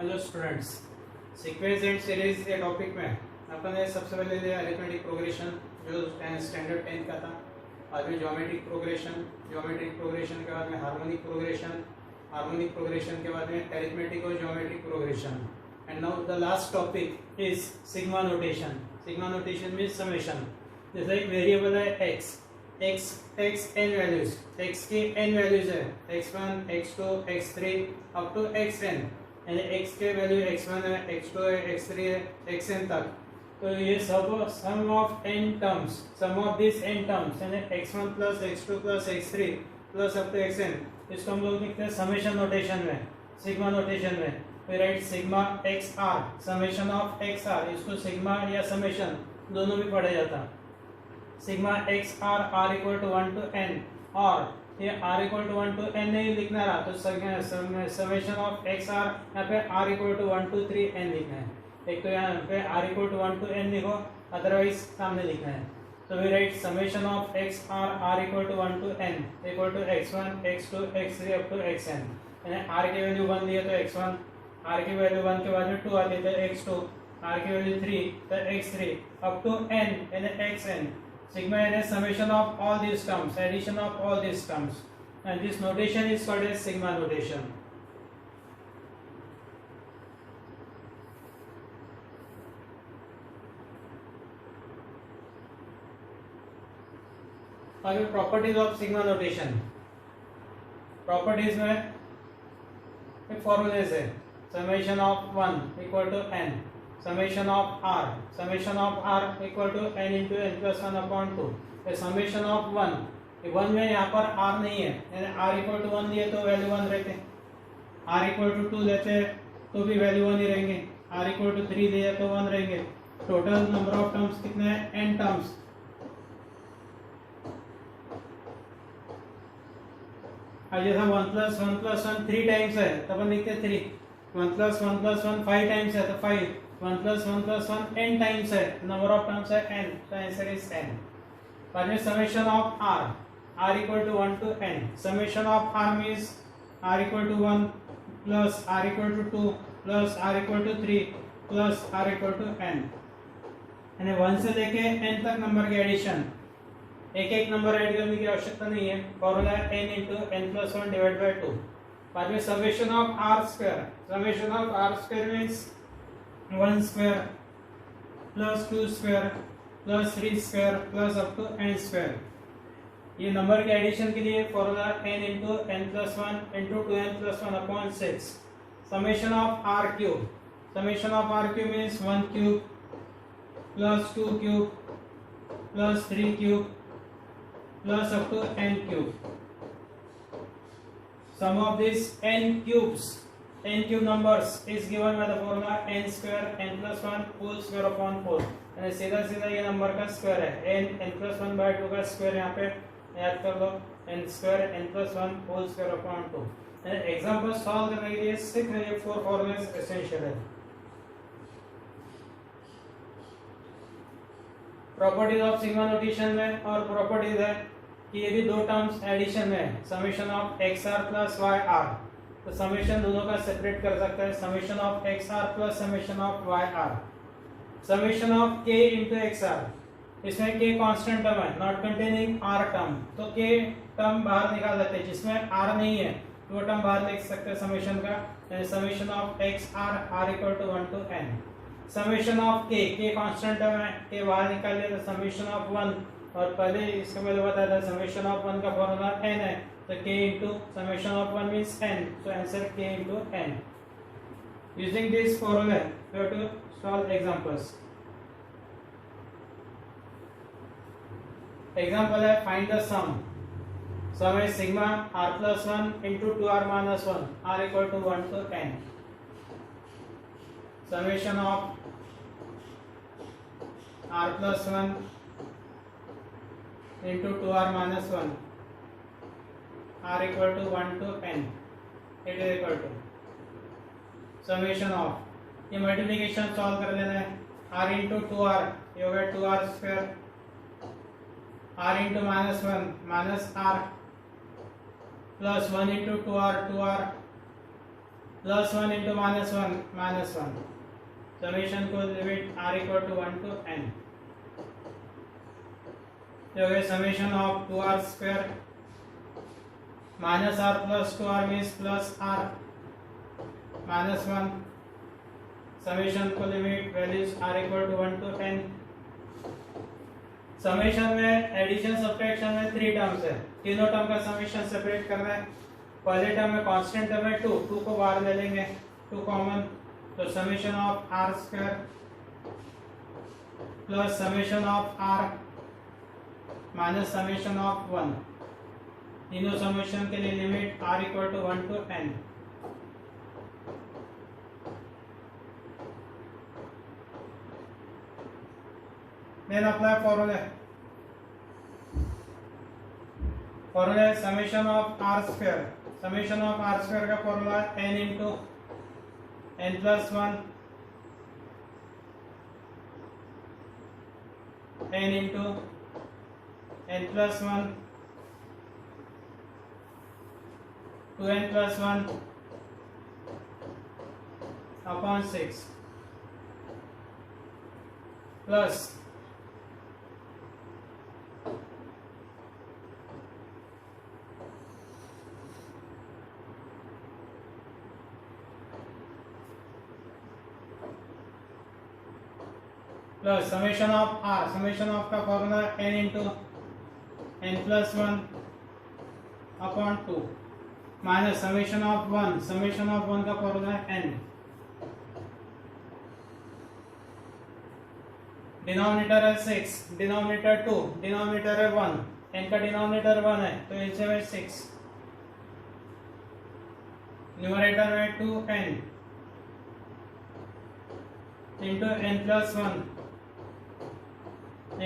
Hello students, sequence and series के topic में अपन ने सबसे पहले लिया अरिथमेटिक प्रोग्रेशन जो स्टैंडर्ड 10 का था। बाद में ज्योमेट्रिक प्रोग्रेशन के बाद में हार्मोनिक प्रोग्रेशन के बाद में अरिथमेटिक और geometric progression. And now the last topic is sigma notation. Sigma notation means summation. जैसे एक वेरिएबल है x n वैल्यूज, x की n वैल्यूज है x1 x2 x3 up to xn, यानी x के वैल्यू x1 है x2 है x3 है xn तक। तो ये सब sum of n terms, sum of this n terms यानी x1 plus x2 plus x3 plus up to xn, इसको हम लोग लिखते हैं समेशन नोटेशन में, सिग्मा नोटेशन में। We write sigma xr, summation of xr। इसको सिग्मा या समेशन दोनों भी पढ़ा जाता। Sigma x r r equal to 1 to n, और ये r equal to 1 to n नहीं लिखना रहा तो समेशन ऑफ एक्स आर यहाँ पे r equal to 1 to 3n लिखना है। एक तो यहाँ पे r equal to 1 to n लिखो, अदरवाइज सामने लिखना है। तो we write summation of x r r equal to 1 to n equal to x1 x2 x3 up to xn, यानी r की वैल्यू 1 दिए तो x1, r की वैल्यू 1 के बाद में 2 आती है तो x2, r की वैल्यू 3 तो x3 अप टू n यानी xn। Sigma n is summation of all these terms, addition of all these terms, and this notation is called as sigma notation. अब properties of sigma notation. Properties में एक formulas है, summation of 1 equal to n, summation of r equal to n into n plus 1 upon 2। तो summation of 1 में यहाँ पर r नहीं है, यानी r equal to 1 दिए तो वैल्यू 1 रहते, r equal to 2 लेते तो भी वैल्यू 1 ही रहेंगे, r equal to 3 दिए तो 1 रहेंगे। टोटल नंबर ऑफ टर्म्स कितने हैं? n terms. अब जैसा 1 plus 1 3 टाइम्स है तो अपन लिखते 3, 1 plus 1 5 टाइम्स है तो 5, 1 plus 1 n टाइम्स है, नंबर ऑफ टर्म्स है n, तो आंसर इज n। बाद में summation of r equal to 1 to n, summation of r means r equal to 1 plus r equal to 2 plus r equal to 3 plus r equal to n, यानी 1 से लेके n तक number की addition. एक एक number add करने की आवश्यकता नहीं है, फॉर्मूला है n into n plus 1 divided by 2। बाद में summation of r square, summation of r square means 1 square plus 2 square plus 3 square plus up to n square. ये नंबर के एडिशन के लिए formula n into n plus 1 into 2n plus 1 upon 6। Summation of r cube, summation of r cube means 1 cube plus 2 cube plus 3 cube plus up to n cube. Sum of these n cube numbers is given by the formula n square n plus 1 whole square upon 4। यानी सीधा सीधा ये number का square है, n plus 1 by 2 का square यहाँ पे याद कर लो, n square n plus 1 whole square upon 2। यानी एग्जाम्पल सॉल्व करने के लिए सिर्फ ये 4 फॉर्मूलाज एसेंशियल है। प्रॉपर्टीज ऑफ सिग्मा नोटेशन में और प्रॉपर्टीज है कि ये भी दो टर्म्स एडिशन में है, summation of x r plus y r. तो समेशन दोनों का सेपरेट कर सकता है, summation of x r plus summation of y r. Summation of k into x r, इसमें के कांस्टेंट टर्म है, नॉट कंटेनिंग आर टर्म, तो k term बाहर निकाल देते हैं, जिसमें आर नहीं है तो वो टर्म बाहर लिख सकते हैं समेशन का, यानी summation of x r r equal to 1 to n। Summation of k constant term है, के बाहर निकाल लिया तो समेशन ऑफ 1, और पहले इसके पहले बताया था समेशन ऑफ 1 का फॉर्मूला n है, तो k into summation of 1 means n, so answer k into n। Using this formula we have to solve examples। example है find the sum। sum है sigma r plus 1 into 2r minus 1 r equal to 1 to n। summation of r plus 1 into 2r minus 1 r equal to 1 to n, it is equal to summation of, ये multiplication solve कर लेना है, r into 2r ये हो गया 2r square, r into minus 1 minus r plus 1 into 2r plus 1 into minus one summation को limit r equal to 1 to n तो हो गया summation of 2r square minus r plus 2r means plus r minus 1 summation को limit values r equal to 1 to n। Summation में addition subtraction में 3 terms है, तीनों term का summation separate करना है। पहले टर्म में कांस्टेंट टर्म है 2 को बाहर ले लेंगे, 2 कॉमन, तो summation of r square plus summation of r minus summation of 1, तीनों समेशन के लिए limit r equal to 1 to n। Then apply formula summation of r square, summation of r square का formula n into n plus 1 n into n plus 1 2n plus 1 upon 6 plus plus summation of r, summation of का formula n into n plus 1 upon 2 minus summation of 1, summation of 1 का formula n, denominator है 6, denominator 2, denominator है 1, n का denominator 1 है तो LCM है 6, numerator में 2n into n plus 1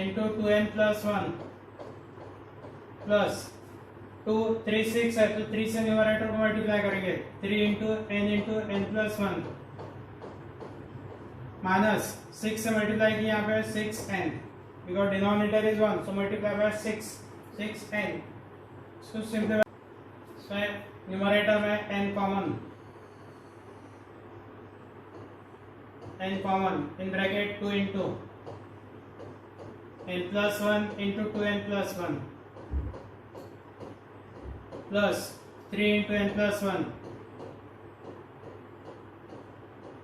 into 2n plus 1 plus 2 3 6 है तो 3 से न्यूमरेटर को मल्टीप्लाई करेंगे, 3 इंटू n प्लस 1 माइनस 6 से मल्टीप्लाई किया यहाँ पे 6n because denominator is 1 so multiply by 6n so simply numerator में n common in bracket 2 into n plus 1 into 2n plus 1 plus 3 into n plus 1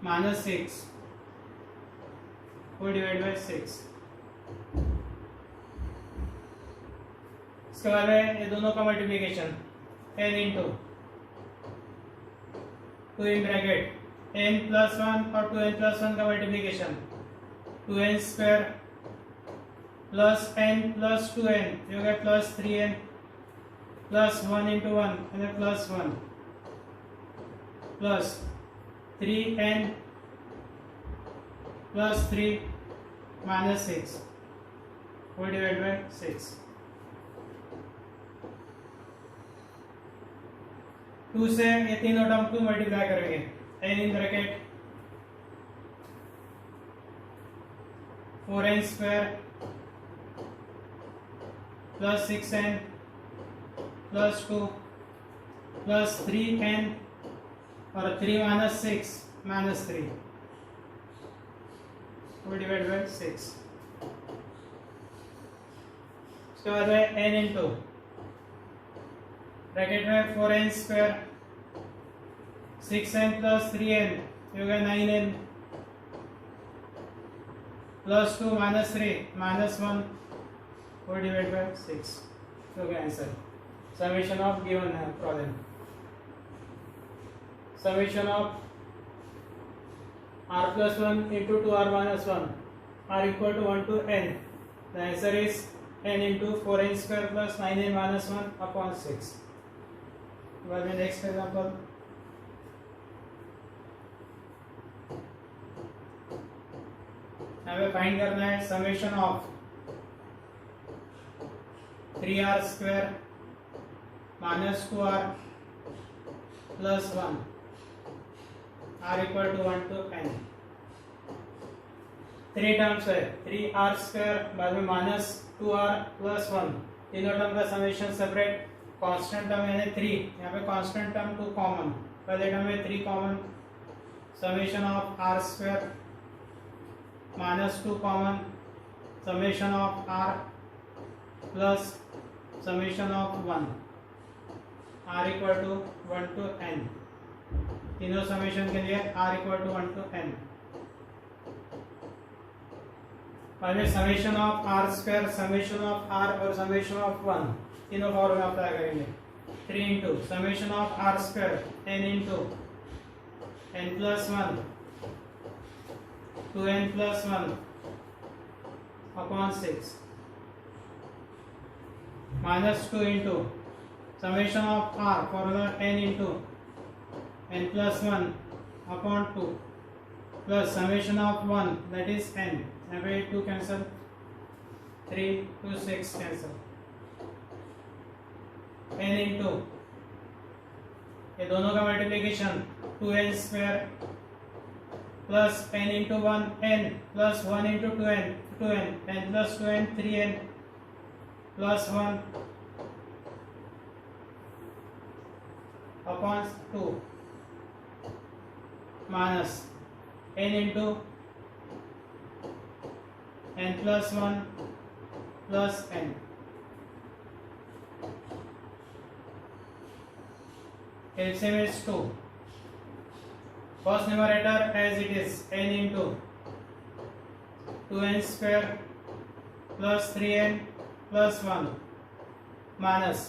minus 6 को divide by 6। इसके बाद में ये दोनों का multiplication n into 2 in bracket n plus 1 और 2n plus 1 का multiplication 2n square plus n plus 2n जो है प्लस 3n प्लस 1 इंटू 1 यानी plus 1 plus 3n plus 3 minus 6 वो डिवाइड बाय 6। 2 से ये तीनों टर्म को मल्टीप्लाई करेंगे, n in bracket 4n square plus 6n plus 2 plus 3n और 3 माइनस 6 माइनस 3 वो डिवाइड बाय 6। उसके बाद में n इंटू ब्रैकेट में 4n square 6n plus 3n हो गया 9n प्लस 2 माइनस 3 माइनस 1 वो डिवाइड बाय 6 हो गया आंसर। समेशन ऑफ गिवन है problem, summation of r plus 1 into 2r minus 1 r equal to 1 to n. The answer is n into 4n square plus 9n minus 1 upon 6. Well, the next example. हमें find करना है summation of 3r square minus 2r plus 1 r equal to 1 to n। 3 terms है 3r square बाद में minus 2r plus 1, तीनों term का summation separate, constant term यानी 3, यहाँ पे कांस्टेंट टर्म 2 कॉमन पहले टर्म में 3 common, summation of r square -2 common, summation of r plus summation of 1, r equal to 1 to n, तीनों समेशन के लिए r equal to 1 to n। पहले summation of r square, summation of r और summation of 1 तीनों formula apply करेंगे। 3 into summation of r square n into n plus 1 2n plus 1 upon 6 -2 into summation of r formula n into n plus 1 upon 2 plus summation of 1 that is n, यहाँ पे 2 cancel, 3 2 6 cancel, n into ये दोनों का multiplication 2n square plus n into 1 n plus 1 into 2n 2n n plus 2n 3n plus 1 upon 2 minus n into n plus 1 plus n। LCM is 2. First numerator as it is n into 2n square plus 3n plus 1 minus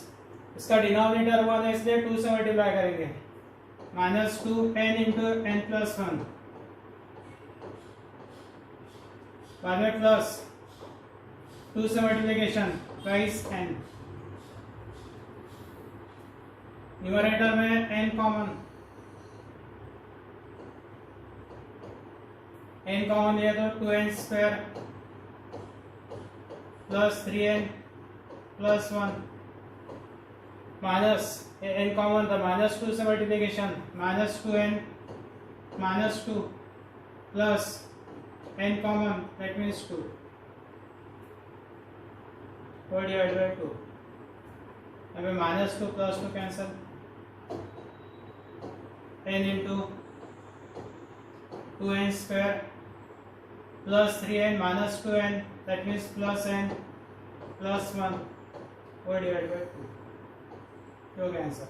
इसका denominator 1 है इसलिए 2 से multiply करेंगे, minus 2n into n plus 1 बाद में plus 2 से multiplication twice n, numerator में n common, n common लिया तो 2n square plus 3n plus 1 minus n common था, माइनस 2 से multiplication minus 2n minus 2 plus n common that means 2 divide by 2, अभी minus 2 plus 2 cancel, n into 2n square plus 3n minus 2n that means plus n plus 1 divide by 2 हो गया answer.